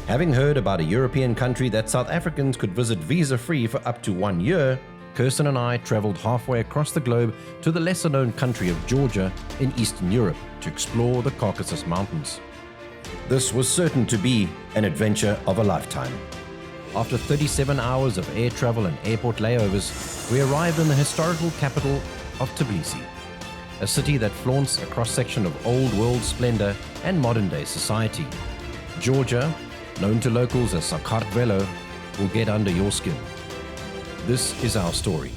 Having heard about a European country that South Africans could visit visa-free for up to 1 year, Kirsten and I traveled halfway across the globe to the lesser-known country of Georgia in Eastern Europe to explore the Caucasus Mountains. This was certain to be an adventure of a lifetime. After 37 hours of air travel and airport layovers, we arrived in the historical capital of Tbilisi, a city that flaunts a cross-section of old-world splendor and modern-day society. Georgia, known to locals as Sakartvelo, will get under your skin. This is our story.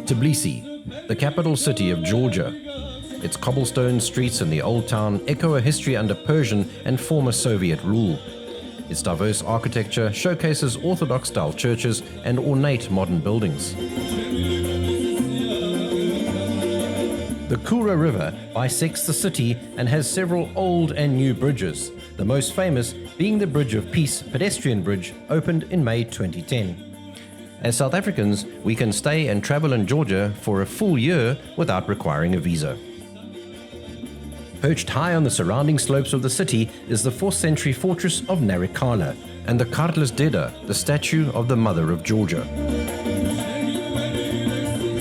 Tbilisi, the capital city of Georgia. Its cobblestone streets in the old town echo a history under Persian and former Soviet rule. Its diverse architecture showcases Orthodox-style churches and ornate modern buildings. The Kura River bisects the city and has several old and new bridges, the most famous being the Bridge of Peace pedestrian bridge opened in May 2010. As South Africans, we can stay and travel in Georgia for a full year without requiring a visa. Perched high on the surrounding slopes of the city is the 4th century fortress of Narikala and the Cardle's Deda, the statue of the Mother of Georgia.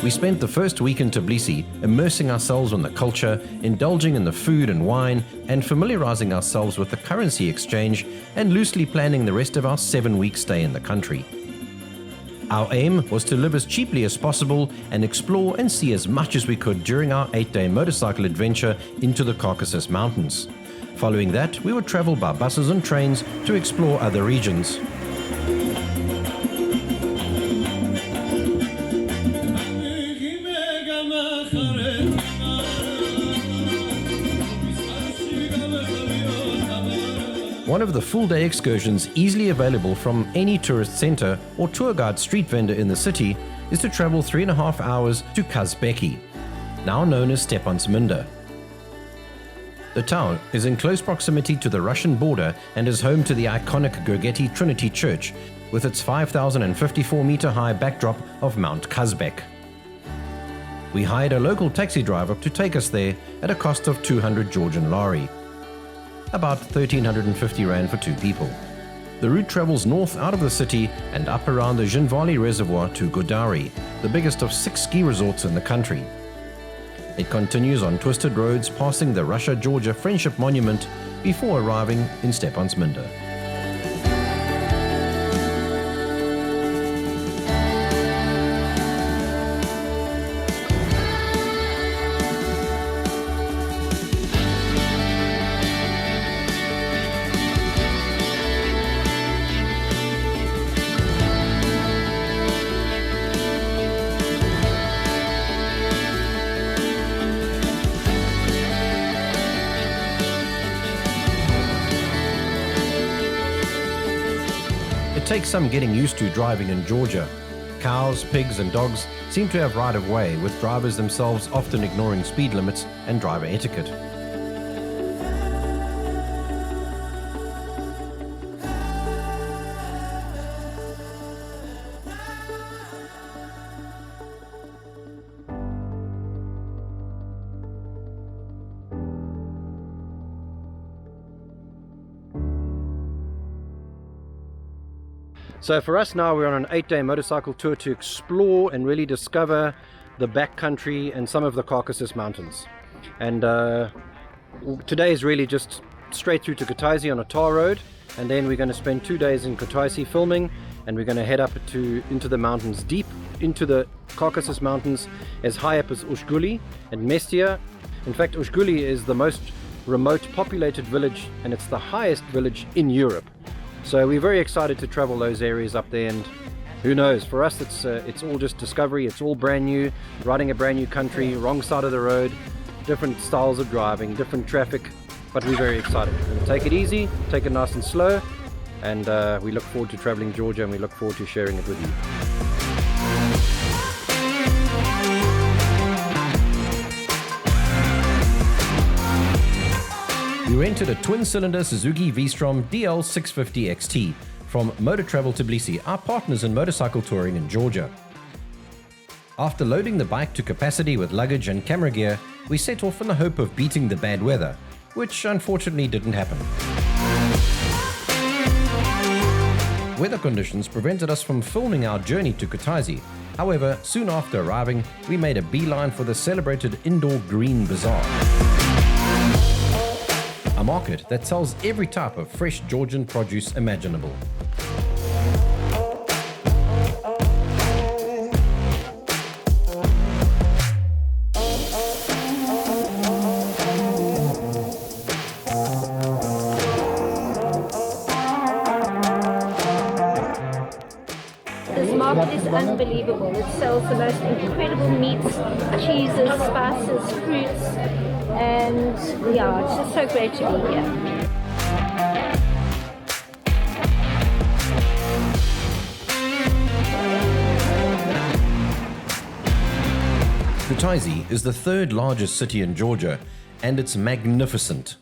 We spent the first week in Tbilisi immersing ourselves in the culture, indulging in the food and wine, and familiarizing ourselves with the currency exchange and loosely planning the rest of our 7-week stay in the country. Our aim was to live as cheaply as possible and explore and see as much as we could during our 8-day motorcycle adventure into the Caucasus Mountains. Following that, we would travel by buses and trains to explore other regions. One of the full-day excursions easily available from any tourist center or tour guide street vendor in the city is to travel 3.5 hours to Kazbeki, now known as Stepantsminda. The town is in close proximity to the Russian border and is home to the iconic Gergeti Trinity Church with its 5,054-meter high backdrop of Mount Kazbek. We hired a local taxi driver to take us there at a cost of 200 Georgian lari, about 1,350 rand for 2 people. The route travels north out of the city and up around the Zhinvali Reservoir to Godari, the biggest of 6 ski resorts in the country. It continues on twisted roads passing the Russia-Georgia Friendship Monument before arriving in Stepantsminda. It takes some getting used to driving in Georgia. Cows, pigs and dogs seem to have right of way, with drivers themselves often ignoring speed limits and driver etiquette. So for us now, we're on an 8-day motorcycle tour to explore and really discover the backcountry and some of the Caucasus Mountains. And today is really just straight through to Kutaisi on a tar road, and then we're going to spend 2 days in Kutaisi filming, and we're going to head up into the mountains, deep into the Caucasus mountains, as high up as Ushguli and Mestia. In fact, Ushguli is the most remote populated village, and it's the highest village in Europe. So we're very excited to travel those areas up there, and who knows, for us it's all just discovery. It's all brand new, riding a brand new country, wrong side of the road, different styles of driving, different traffic, but we're very excited. We'll take it easy, take it nice and slow, and we look forward to traveling Georgia, and we look forward to sharing it with you. We rented a twin-cylinder Suzuki V-Strom DL650 XT from Motor Travel Tbilisi, our partners in motorcycle touring in Georgia. After loading the bike to capacity with luggage and camera gear, we set off in the hope of beating the bad weather, which unfortunately didn't happen. Weather conditions prevented us from filming our journey to Kutaisi. However, soon after arriving, we made a beeline for the celebrated indoor green bazaar, a market that sells every type of fresh Georgian produce imaginable. This market is unbelievable. It sells the most incredible meats, cheeses, spices, fruits, and yeah, it's just so great to be here. Kutaisi is the third largest city in Georgia, and it's magnificent.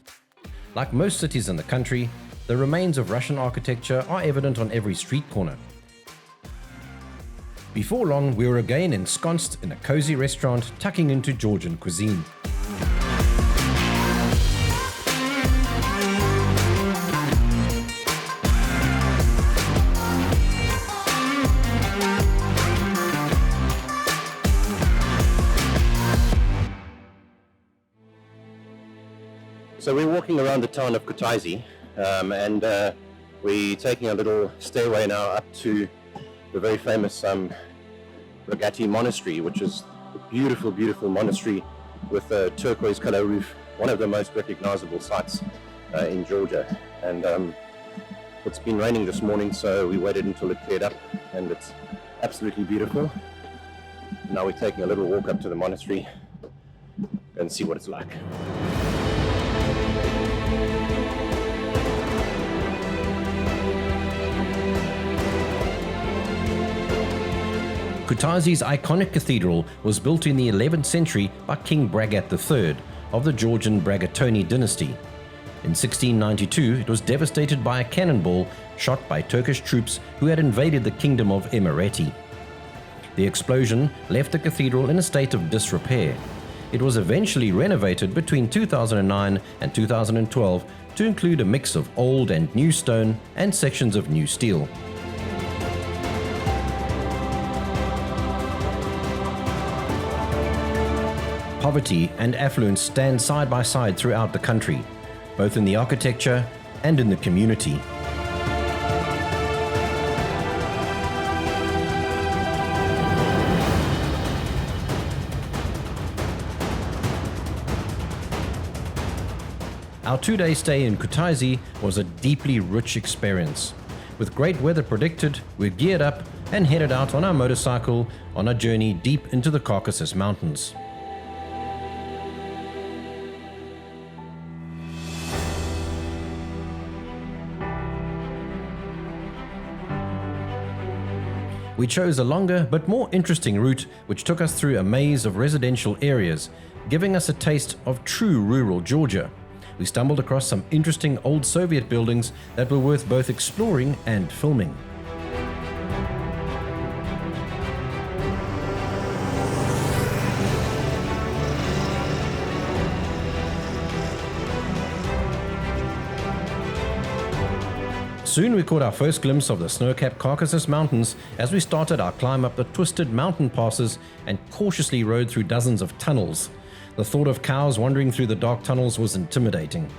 Like most cities in the country, the remains of Russian architecture are evident on every street corner. Before long, we were again ensconced in a cozy restaurant tucking into Georgian cuisine. So we're walking around the town of Kutaisi, and we're taking a little stairway now up to the very famous Gergeti Monastery, which is a beautiful, beautiful monastery with a turquoise color roof, one of the most recognizable sites in Georgia. And it's been raining this morning, so we waited until it cleared up, and it's absolutely beautiful. Now we're taking a little walk up to the monastery and see what it's like. Kutaisi's iconic cathedral was built in the 11th century by King Bragat III of the Georgian Bragatoni dynasty. In 1692, it was devastated by a cannonball shot by Turkish troops who had invaded the kingdom of Emirati. The explosion left the cathedral in a state of disrepair. It was eventually renovated between 2009 and 2012 to include a mix of old and new stone and sections of new steel. Poverty and affluence stand side by side throughout the country, both in the architecture and in the community. Our 2-day stay in Kutaisi was a deeply rich experience. With great weather predicted, we geared up and headed out on our motorcycle on a journey deep into the Caucasus Mountains. We chose a longer but more interesting route which took us through a maze of residential areas, giving us a taste of true rural Georgia. We stumbled across some interesting old Soviet buildings that were worth both exploring and filming. Soon we caught our first glimpse of the snow-capped Caucasus Mountains as we started our climb up the twisted mountain passes and cautiously rode through dozens of tunnels. The thought of cows wandering through the dark tunnels was intimidating.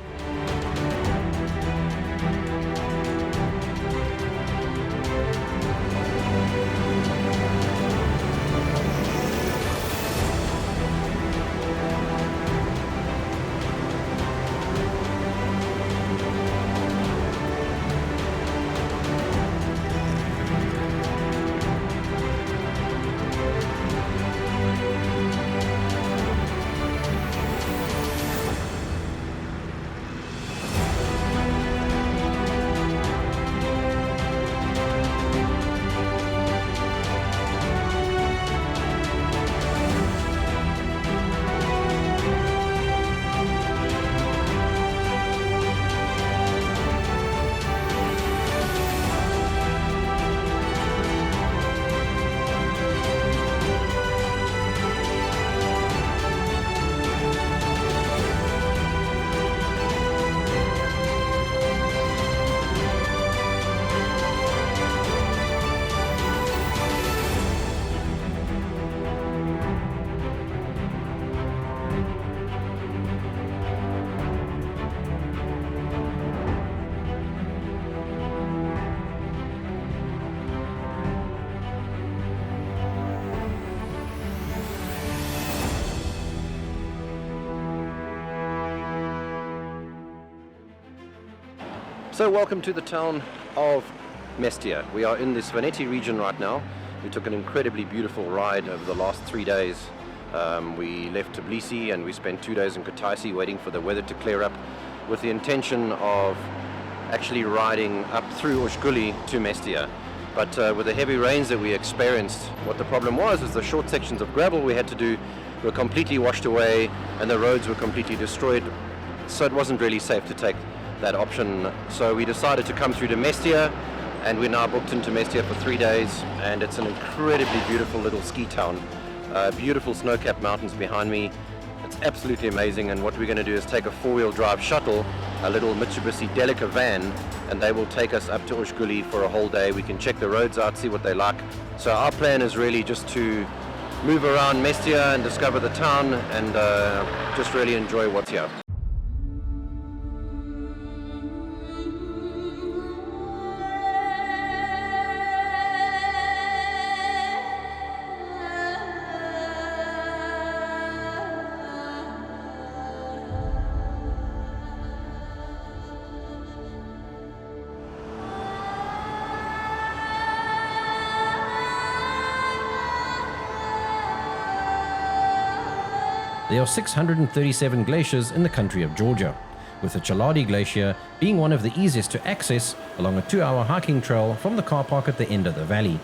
So welcome to the town of Mestia. We are in the Svaneti region right now. We took an incredibly beautiful ride over the last 3 days. We left Tbilisi and we spent 2 days in Kutaisi waiting for the weather to clear up with the intention of actually riding up through Ushguli to Mestia. But with the heavy rains that we experienced, what the problem was is the short sections of gravel we had to do were completely washed away and the roads were completely destroyed. So it wasn't really safe to take that option. So we decided to come through to Mestia, and we're now booked into Mestia for 3 days, and it's an incredibly beautiful little ski town. Beautiful snow-capped mountains behind me. It's absolutely amazing, and what we're going to do is take a four-wheel drive shuttle, a little Mitsubishi Delica van, and they will take us up to Ushguli for a whole day. We can check the roads out, see what they like. So our plan is really just to move around Mestia and discover the town and just really enjoy what's here. There are 637 glaciers in the country of Georgia, with the Chalaadi Glacier being one of the easiest to access along a 2-hour hiking trail from the car park at the end of the valley.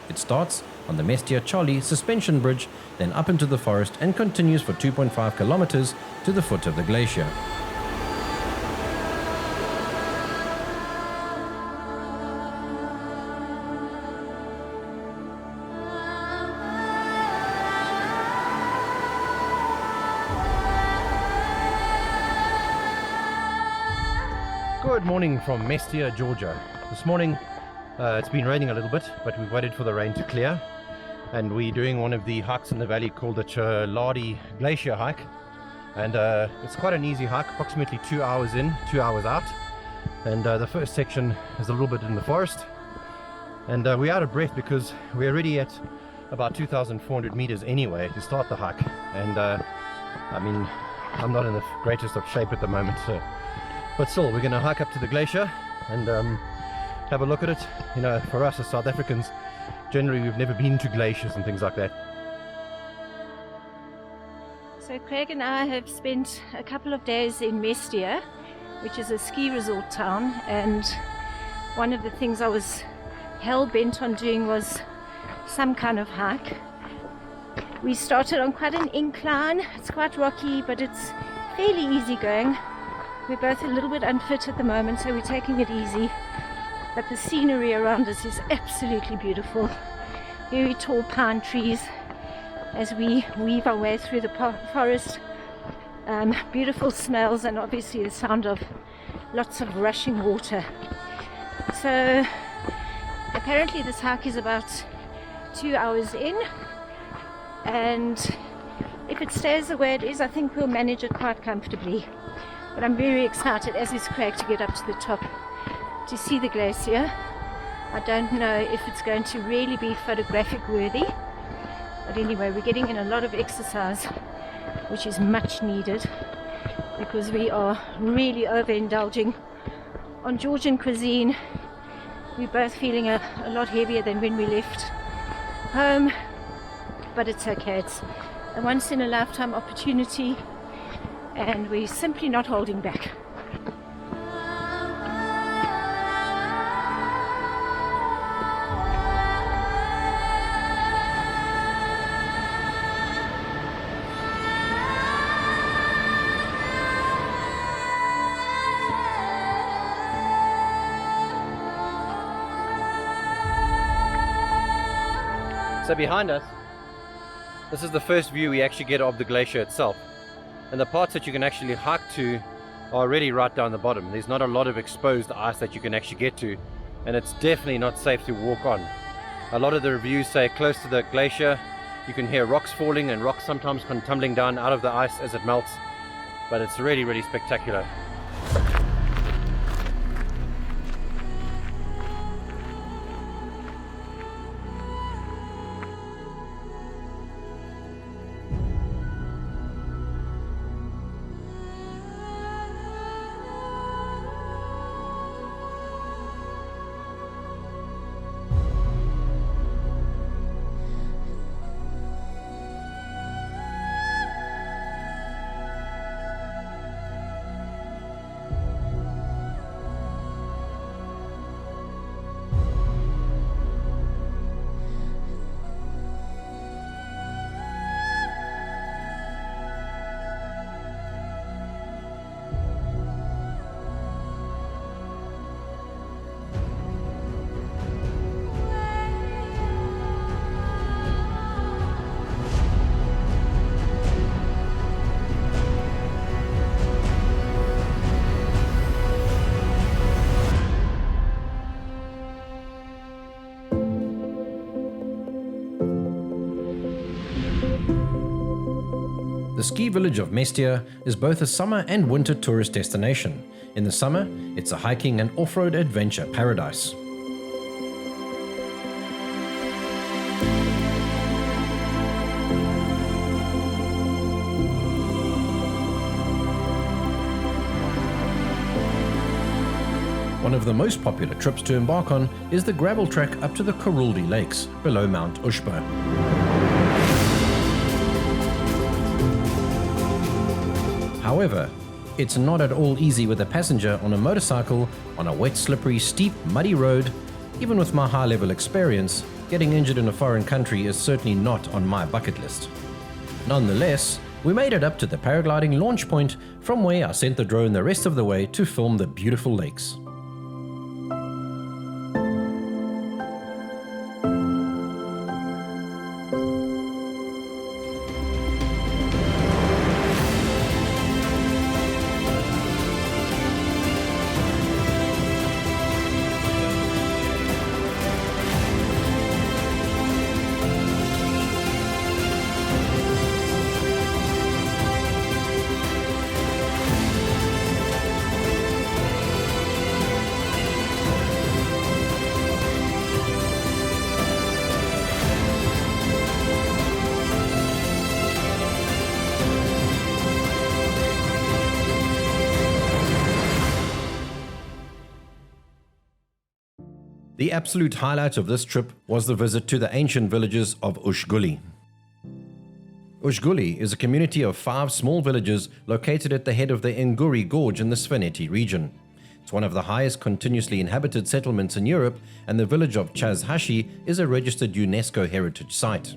It starts on the Mestia-Chali suspension bridge, then up into the forest and continues for 2.5 kilometers to the foot of the glacier. Good morning from Mestia, Georgia. This morning it's been raining a little bit, but we've waited for the rain to clear, and we're doing one of the hikes in the valley called the Chalaadi Glacier hike, and it's quite an easy hike, approximately 2 hours in, 2 hours out, and the first section is a little bit in the forest, and we're out of breath because we're already at about 2,400 meters anyway to start the hike, and I mean, I'm not in the greatest of shape at the moment, but still, we're going to hike up to the glacier and have a look at it. You know, for us as South Africans, generally we've never been to glaciers and things like that. So Craig and I have spent a couple of days in Mestia, which is a ski resort town, and one of the things I was hell-bent on doing was some kind of hike. We started on quite an incline. It's quite rocky, but it's fairly easy going. We're both a little bit unfit at the moment, so we're taking it easy. But the scenery around us is absolutely beautiful. Very tall pine trees as we weave our way through the forest. Beautiful smells and obviously the sound of lots of rushing water. So apparently this hike is about 2 hours in, and if it stays the way it is, I think we'll manage it quite comfortably. But I'm very excited, as is Craig, to get up to the top to see the glacier. I don't know if it's going to really be photographic worthy, but anyway, we're getting in a lot of exercise, which is much needed, because we are really overindulging on Georgian cuisine. We're both feeling a lot heavier than when we left home, but it's okay. It's a once in a lifetime opportunity, and we're simply not holding back. So behind us, this is the first view we actually get of the glacier itself. And the parts that you can actually hike to are already right down the bottom. There's not a lot of exposed ice that you can actually get to, and it's definitely not safe to walk on. A lot of the reviews say close to the glacier you can hear rocks falling, and rocks sometimes come tumbling down out of the ice as it melts, but it's really, really spectacular. The ski village of Mestia is both a summer and winter tourist destination. In the summer, it's a hiking and off-road adventure paradise. One of the most popular trips to embark on is the gravel track up to the Koruldi lakes below Mount Ushguli. However, it's not at all easy with a passenger on a motorcycle on a wet, slippery, steep, muddy road. Even with my high-level experience, getting injured in a foreign country is certainly not on my bucket list. Nonetheless, we made it up to the paragliding launch point, from where I sent the drone the rest of the way to film the beautiful lakes. The absolute highlight of this trip was the visit to the ancient villages of Ushguli. Ushguli is a community of 5 small villages located at the head of the Nguri Gorge in the Sighnaghi region. It's one of the highest continuously inhabited settlements in Europe, and the village of Chalaadi is a registered UNESCO heritage site.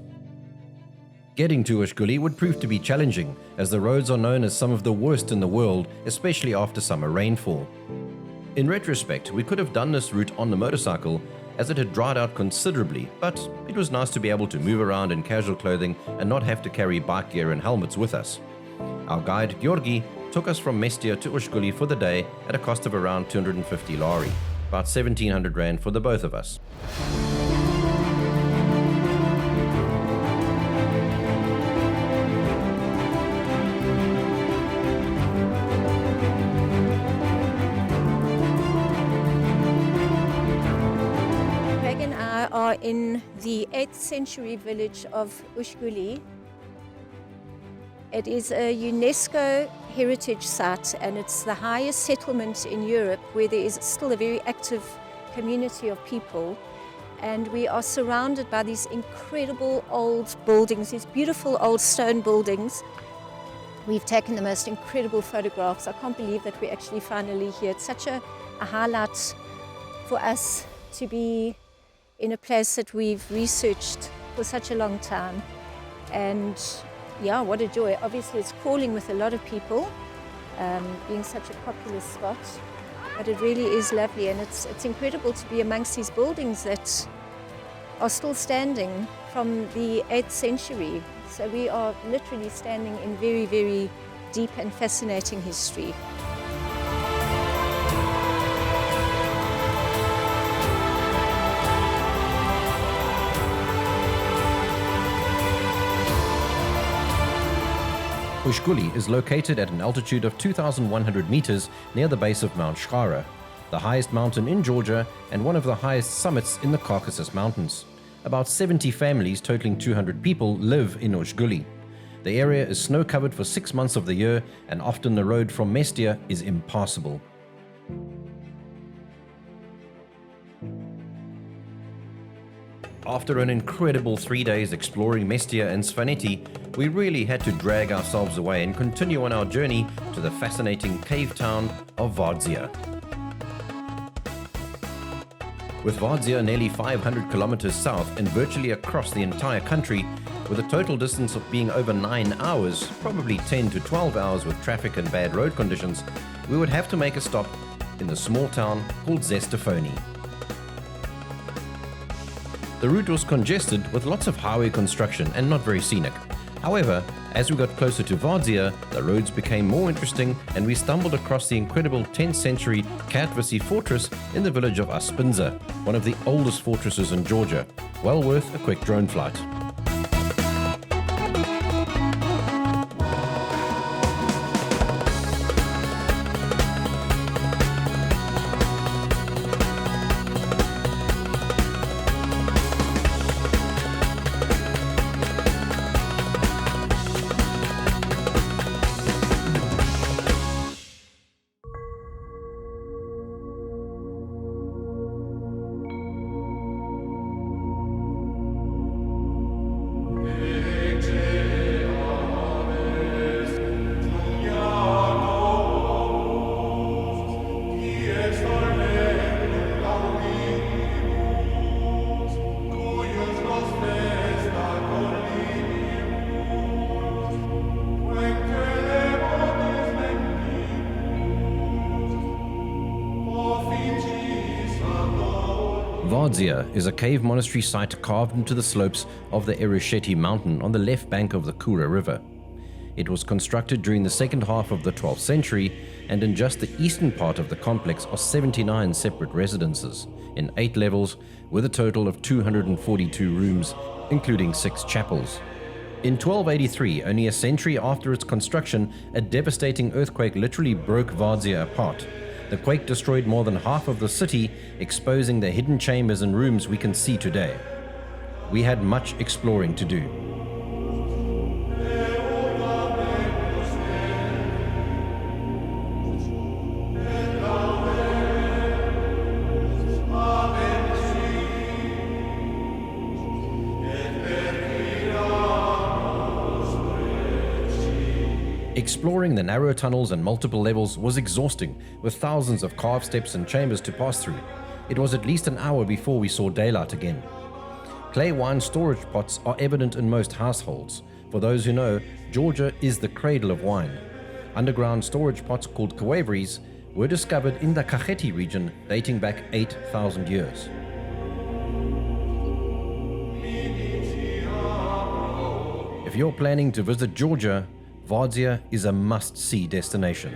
Getting to Ushguli would prove to be challenging, as the roads are known as some of the worst in the world, especially after summer rainfall. In retrospect, we could have done this route on the motorcycle, as it had dried out considerably, but it was nice to be able to move around in casual clothing and not have to carry bike gear and helmets with us. Our guide, Gergeti, took us from Mestia to Ushguli for the day at a cost of around 250 lari, about 1700 rand for the both of us. in the 8th century village of Ushguli. It is a UNESCO heritage site, and it's the highest settlement in Europe where there is still a very active community of people. And we are surrounded by these incredible old buildings, these beautiful old stone buildings. We've taken the most incredible photographs. I can't believe that we're actually finally here. It's such a highlight for us to be in a place that we've researched for such a long time. And yeah, what a joy. Obviously it's crawling with a lot of people, being such a popular spot, but it really is lovely, and it's incredible to be amongst these buildings that are still standing from the 8th century. So we are literally standing in very, very deep and fascinating history. Ushguli is located at an altitude of 2,100 meters near the base of Mount Shkhara, the highest mountain in Georgia and one of the highest summits in the Caucasus Mountains. About 70 families totaling 200 people live in Ushguli. The area is snow-covered for 6 months of the year, and often the road from Mestia is impassable. After an incredible 3 days exploring Mestia and Sighnaghi, we really had to drag ourselves away and continue on our journey to the fascinating cave town of Vardzia. With Vardzia nearly 500 kilometers south and virtually across the entire country, with a total distance of being over 9 hours, probably 10 to 12 hours with traffic and bad road conditions, we would have to make a stop in the small town called Zestafoni. The route was congested with lots of highway construction and not very scenic. However, as we got closer to Vardzia, the roads became more interesting and we stumbled across the incredible 10th century Tmogvi Fortress in the village of Aspinza, one of the oldest fortresses in Georgia. Well worth a quick drone flight. Vardzia is a cave monastery site carved into the slopes of the Gergeti mountain on the left bank of the Kura River. It was constructed during the second half of the 12th century, and in just the eastern part of the complex are 79 separate residences in 8 levels with a total of 242 rooms, including 6 chapels. In 1283, only a century after its construction, a devastating earthquake literally broke Vardzia apart. The quake destroyed more than half of the city, exposing the hidden chambers and rooms we can see today. We had much exploring to do. Exploring the narrow tunnels and multiple levels was exhausting, with thousands of carved steps and chambers to pass through. It was at least an hour before we saw daylight again. Clay wine storage pots are evident in most households. For those who know, Georgia is the cradle of wine. Underground storage pots called layovers were discovered in the Kakheti region dating back 8,000 years. If you're planning to visit Georgia, Vardzia is a must-see destination.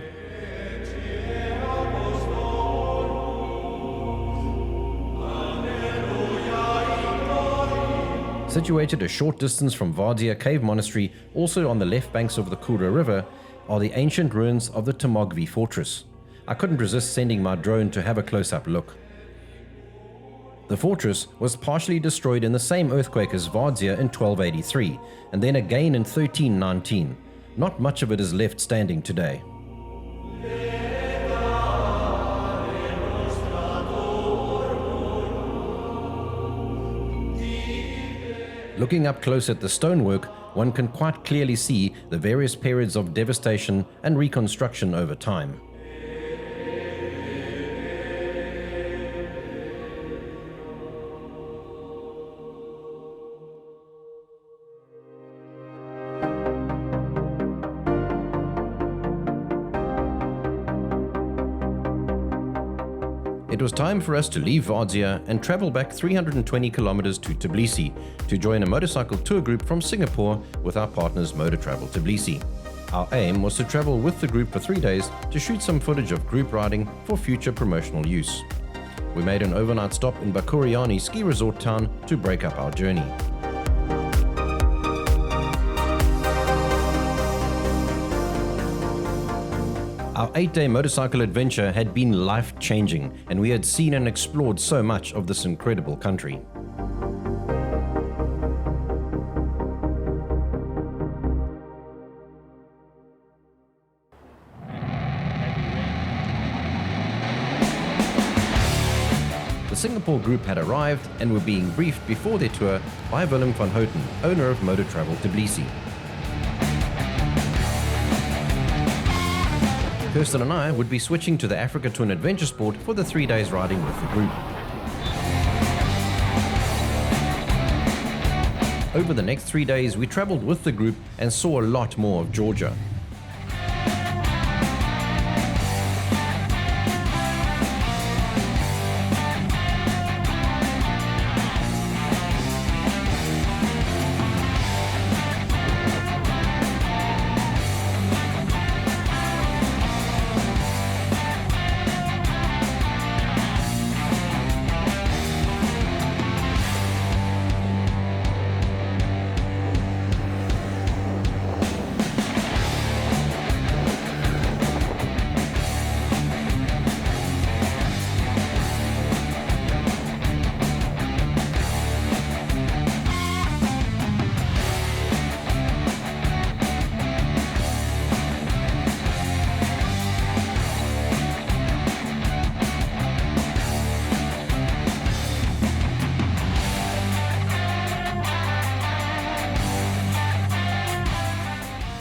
Situated a short distance from Vardzia Cave Monastery, also on the left banks of the Kura River, are the ancient ruins of the Tmogvi Fortress. I couldn't resist sending my drone to have a close-up look. The fortress was partially destroyed in the same earthquake as Vardzia in 1283, and then again in 1319. Not much of it is left standing today. Looking up close at the stonework, one can quite clearly see the various periods of devastation and reconstruction over time. It was time for us to leave Vardzia and travel back 320 kilometers to Tbilisi to join a motorcycle tour group from Singapore with our partners Motor Travel Tbilisi. Our aim was to travel with the group for 3 days to shoot some footage of group riding for future promotional use. We made an overnight stop in Bakuriani ski resort town to break up our journey. Our 8-day motorcycle adventure had been life-changing, and we had seen and explored so much of this incredible country. The Singapore group had arrived and were being briefed before their tour by Willem van Houten, owner of Motor Travel Tbilisi. Kirsten and I would be switching to the Africa Twin Adventure Sport for the 3 days riding with the group. Over the next 3 days, we traveled with the group and saw a lot more of Georgia.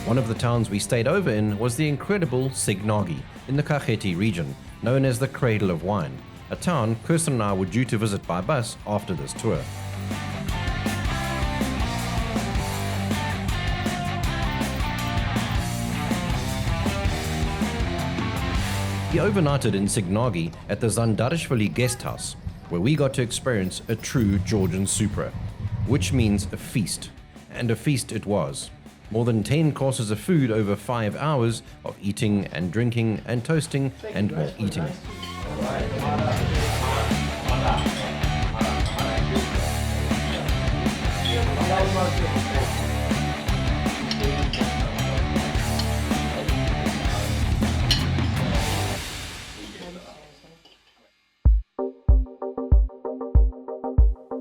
One of the towns we stayed over in was the incredible Sighnaghi in the Kakheti region, known as the Cradle of Wine, a town Kirsten and I were due to visit by bus after this tour. We overnighted in Sighnaghi at the Zandarishvili guest house, where we got to experience a true Georgian supra, which means a feast, and a feast it was. More than 10 courses of food over 5 hours of eating and drinking and toasting and more eating.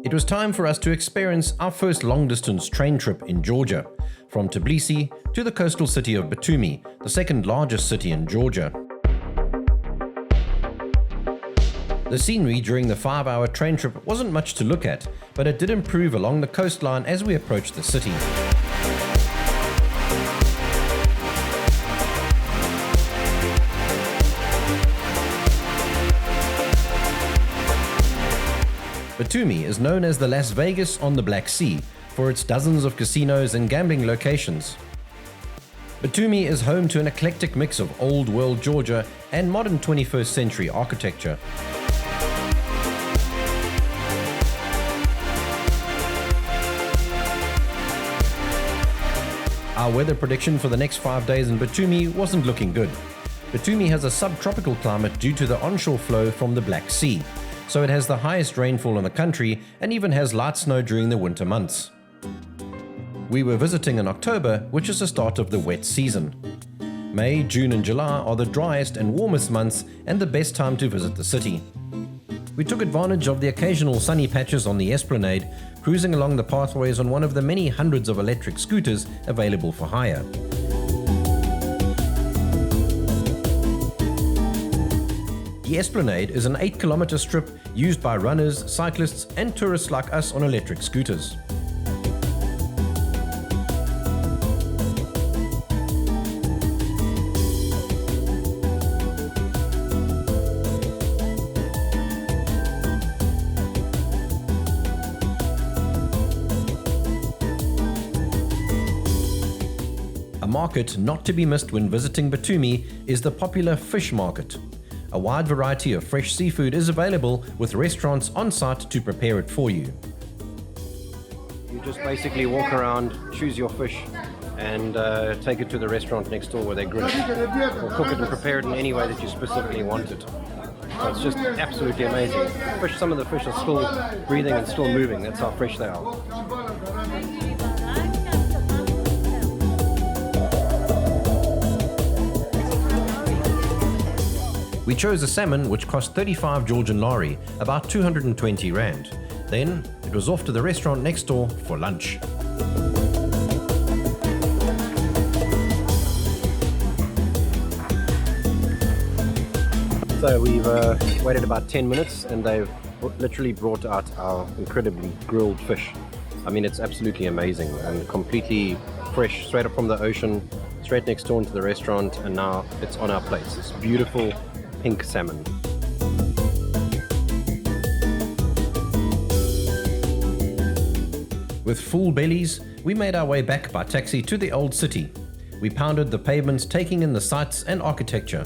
It was time for us to experience our first long-distance train trip in Georgia, from Tbilisi to the coastal city of Batumi, the second largest city in Georgia. The scenery during the 5-hour train trip wasn't much to look at, but it did improve along the coastline as we approached the city. Batumi is known as the Las Vegas on the Black Sea for its dozens of casinos and gambling locations. Batumi is home to an eclectic mix of old world Georgia and modern 21st century architecture. Our weather prediction for the next 5 days in Batumi wasn't looking good. Batumi has a subtropical climate due to the onshore flow from the Black Sea, so it has the highest rainfall in the country and even has light snow during the winter months. We were visiting in October, which is the start of the wet season. May, June and July are the driest and warmest months and the best time to visit the city. We took advantage of the occasional sunny patches on the esplanade, cruising along the pathways on one of the many hundreds of electric scooters available for hire. The esplanade is an 8-kilometer strip used by runners, cyclists and tourists like us on electric scooters. A market not to be missed when visiting Batumi is the popular fish market. A wide variety of fresh seafood is available with restaurants on site to prepare it for you. You just basically walk around, choose your fish and take it to the restaurant next door where they grill it or cook it and prepare it in any way that you specifically want it. So it's just absolutely amazing. Some of the fish are still breathing and still moving. That's how fresh they are. We chose a salmon which cost 35 Georgian lari, about 220 rand. Then it was off to the restaurant next door for lunch. So we've waited about 10 minutes and they've literally brought out our incredibly grilled fish. I mean, it's absolutely amazing and completely fresh, straight up from the ocean, straight next door into the restaurant, and now it's on our plates. It's beautiful pink salmon. With full bellies, we made our way back by taxi to the old city. We pounded the pavements, taking in the sights and architecture.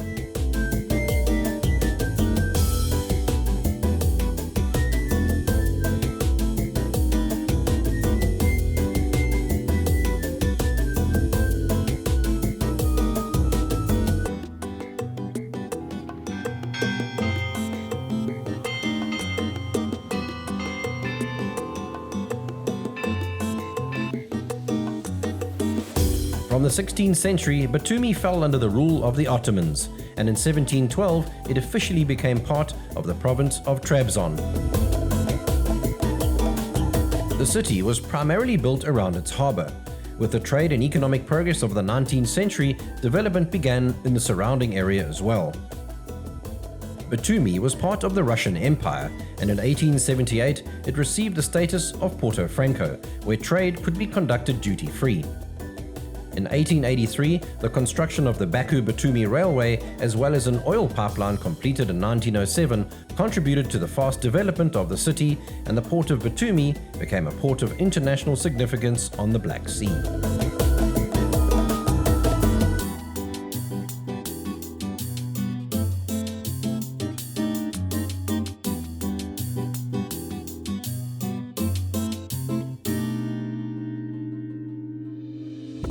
From the 16th century, Batumi fell under the rule of the Ottomans, and in 1712 it officially became part of the province of Trabzon. The city was primarily built around its harbour. With the trade and economic progress of the 19th century, development began in the surrounding area as well. Batumi was part of the Russian Empire, and in 1878 it received the status of Porto Franco, where trade could be conducted duty-free. In 1883, the construction of the Baku-Batumi Railway, as well as an oil pipeline completed in 1907, contributed to the fast development of the city, and the port of Batumi became a port of international significance on the Black Sea.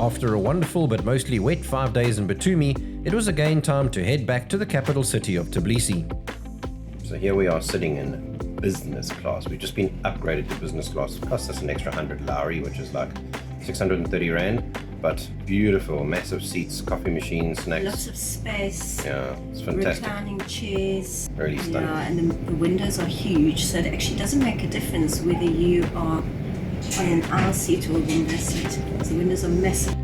After a wonderful but mostly wet 5 days in Batumi, it was again time to head back to the capital city of Tbilisi. So here we are sitting in business class. We've just been upgraded to business class. It cost us an extra 100 lari, which is like 630 rand. But beautiful, massive seats, coffee machines, snacks. Lots of space. Yeah, it's fantastic. Reclining chairs. Really stunning. Yeah, and the windows are huge, so it actually doesn't make a difference whether you are on an aisle seat or a window seat. The windows are massive.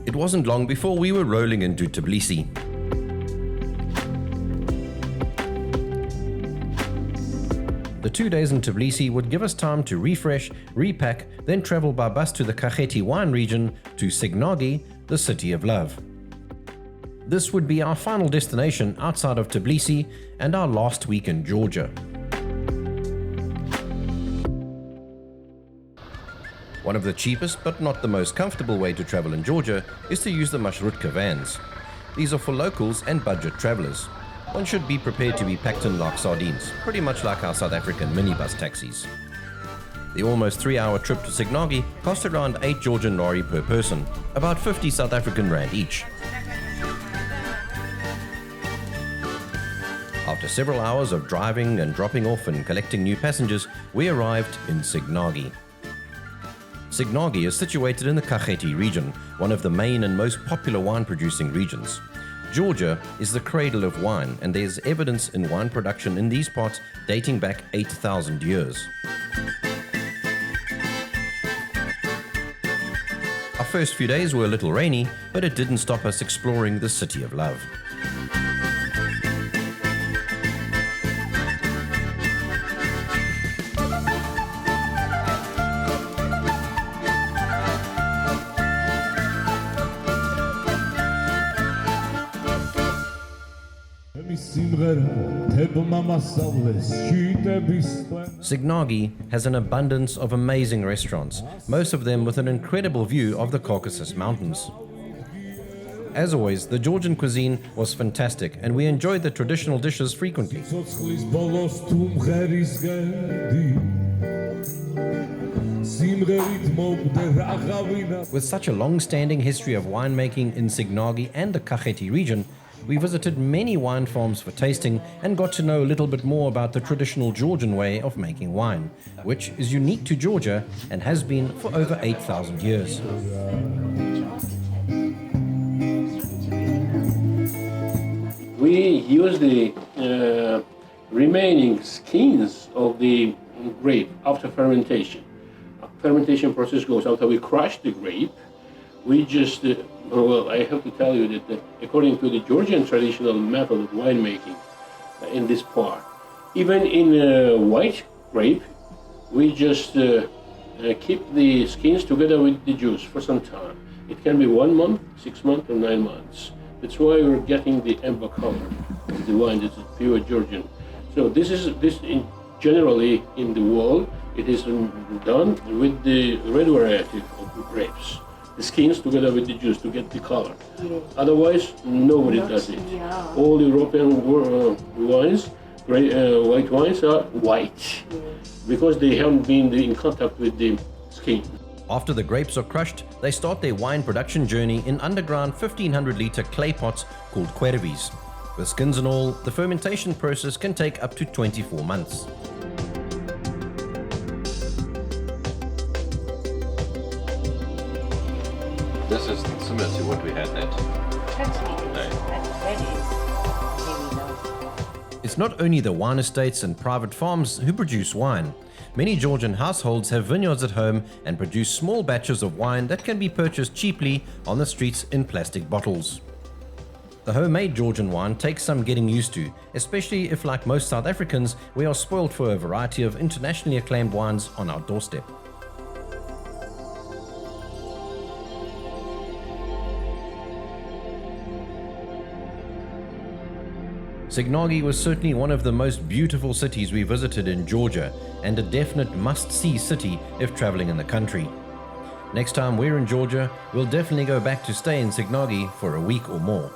It wasn't long before we were rolling into Tbilisi. The 2 days in Tbilisi would give us time to refresh, repack, then travel by bus to the Kakheti wine region to Sighnaghi, the city of love. This would be our final destination outside of Tbilisi and our last week in Georgia. One of the cheapest but not the most comfortable way to travel in Georgia is to use the Marshrutka vans. These are for locals and budget travelers. One should be prepared to be packed in like sardines, pretty much like our South African minibus taxis. The almost 3-hour trip to Sighnaghi cost around 8 Georgian lari per person, about 50 South African rand each. After several hours of driving and dropping off and collecting new passengers, we arrived in Sighnaghi. Sighnaghi is situated in the Kakheti region, one of the main and most popular wine-producing regions. Georgia is the cradle of wine, and there's evidence in wine production in these parts dating back 8,000 years. Our first few days were a little rainy, but it didn't stop us exploring the city of love. Sighnaghi has an abundance of amazing restaurants, most of them with an incredible view of the Caucasus Mountains. As always, the Georgian cuisine was fantastic, and we enjoyed the traditional dishes frequently. With such a long-standing history of winemaking in Sighnaghi and the Kakheti region, we visited many wine farms for tasting and got to know a little bit more about the traditional Georgian way of making wine, which is unique to Georgia and has been for over 8,000 years. We use the remaining skins of the grape after fermentation. Fermentation process goes after we crush the grape. We just well, I have to tell you that according to the Georgian traditional method of winemaking in this part, even in white grape, we just keep the skins together with the juice for some time. It can be 1 month, 6 months, or 9 months. That's why we're getting the amber color of the wine. This is pure Georgian. So this generally in the world, it is done with the red variety of grapes. The skins together with the juice to get the color. Yes. Otherwise, nobody does it. Yeah. All European wines, white wines are white because they haven't been in contact with the skin. After the grapes are crushed, they start their wine production journey in underground 1,500-litre clay pots called quervis. With skins and all, the fermentation process can take up to 24 months. This is similar to what we had that day. It's not only the wine estates and private farms who produce wine. Many Georgian households have vineyards at home and produce small batches of wine that can be purchased cheaply on the streets in plastic bottles. The homemade Georgian wine takes some getting used to, especially if, like most South Africans, we are spoiled for a variety of internationally acclaimed wines on our doorstep. Sighnaghi was certainly one of the most beautiful cities we visited in Georgia, and a definite must-see city if traveling in the country. Next time we're in Georgia, we'll definitely go back to stay in Sighnaghi for a week or more.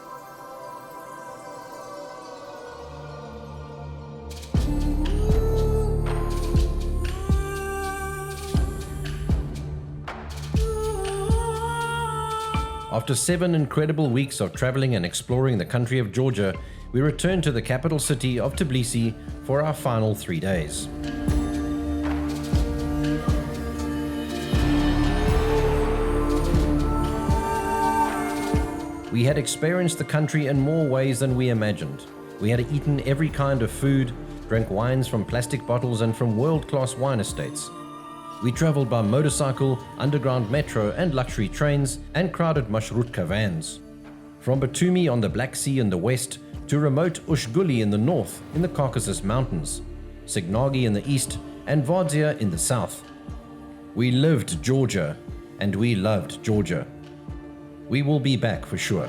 After 7 incredible weeks of traveling and exploring the country of Georgia, we returned to the capital city of Tbilisi for our final 3 days. We had experienced the country in more ways than we imagined. We had eaten every kind of food, drank wines from plastic bottles and from world-class wine estates. We traveled by motorcycle, underground metro and luxury trains, and crowded marshrutka vans. From Batumi on the Black Sea in the west, to remote Ushguli in the north in the Caucasus Mountains, Sighnaghi in the east, and Vardzia in the south. We lived Georgia, and we loved Georgia. We will be back for sure.